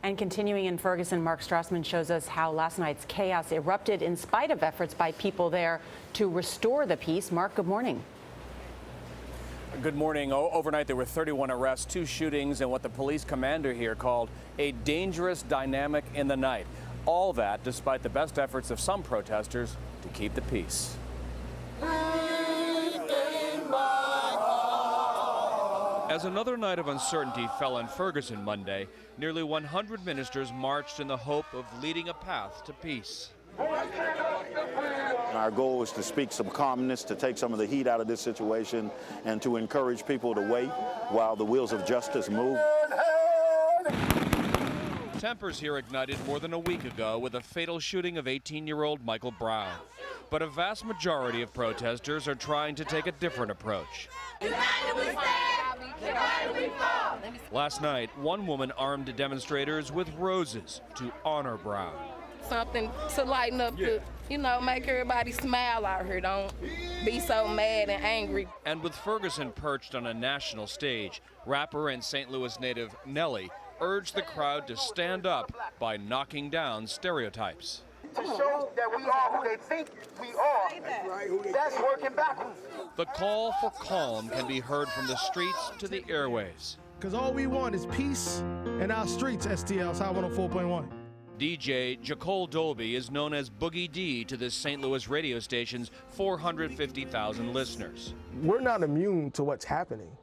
And continuing in Ferguson, Mark Strassmann shows us how last night's chaos erupted in spite of efforts by people there to restore the peace. Mark, good morning. Good morning. Overnight, there were 31 arrests, 2 shootings, and what the police commander here called a dangerous dynamic in the night. All that despite the best efforts of some protesters to keep the peace. As another night of uncertainty fell on Ferguson Monday, nearly 100 ministers marched in the hope of leading a path to peace. Our goal is to speak some calmness, to take some of the heat out of this situation, and to encourage people to wait while the wheels of justice move. Tempers here ignited more than a week ago with a fatal shooting of 18-year-old Michael Brown. But a vast majority of protesters are trying to take a different approach. Last night, one woman armed demonstrators with roses to honor Brown. Something to lighten up, make everybody smile out here. Don't be so mad and angry. And with Ferguson perched on a national stage, rapper and St. Louis native Nelly urged the crowd to stand up by knocking down stereotypes. To show that we are who they think we are, that's working backwards. The call for calm can be heard from the streets to the airwaves. Because all we want is peace in our streets, STL's High 104.1. DJ Nicole Dolby is known as Boogie D to this St. Louis radio station's 450,000 listeners. We're not immune to what's happening,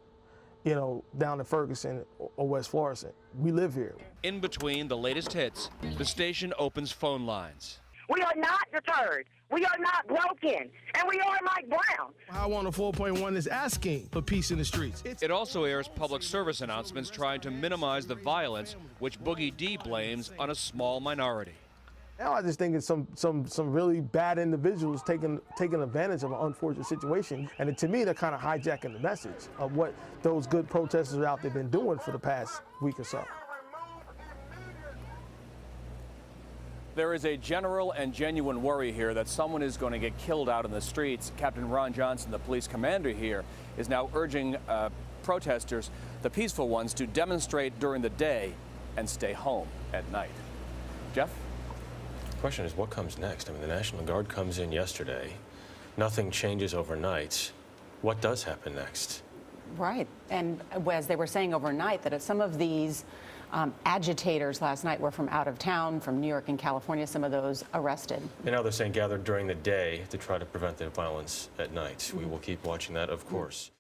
down in Ferguson or West Florissant. We live here. In between the latest hits, the station opens phone lines. We are not deterred. We are not broken. And we are Mike Brown. High 104.1 is asking for peace in the streets. It also airs public service announcements trying to minimize the violence, which Boogie D blames on a small minority. Now I just think it's some really bad individuals taking advantage of an unfortunate situation. And to me, they're kind of hijacking the message of what those good protesters out there been doing for the past week or so. There is a general and genuine worry here that someone is going to get killed out in the streets. Captain Ron Johnson, the police commander here, is now urging protesters, the peaceful ones, to demonstrate during the day and stay home at night. Jeff? The question is, what comes next? I mean, the National Guard comes in yesterday. Nothing changes overnight. What does happen next? Right. And as they were saying overnight, that some of these agitators last night were from out of town, from New York and California, some of those arrested. And now they're saying gathered during the day to try to prevent the violence at night. We will keep watching that, of course.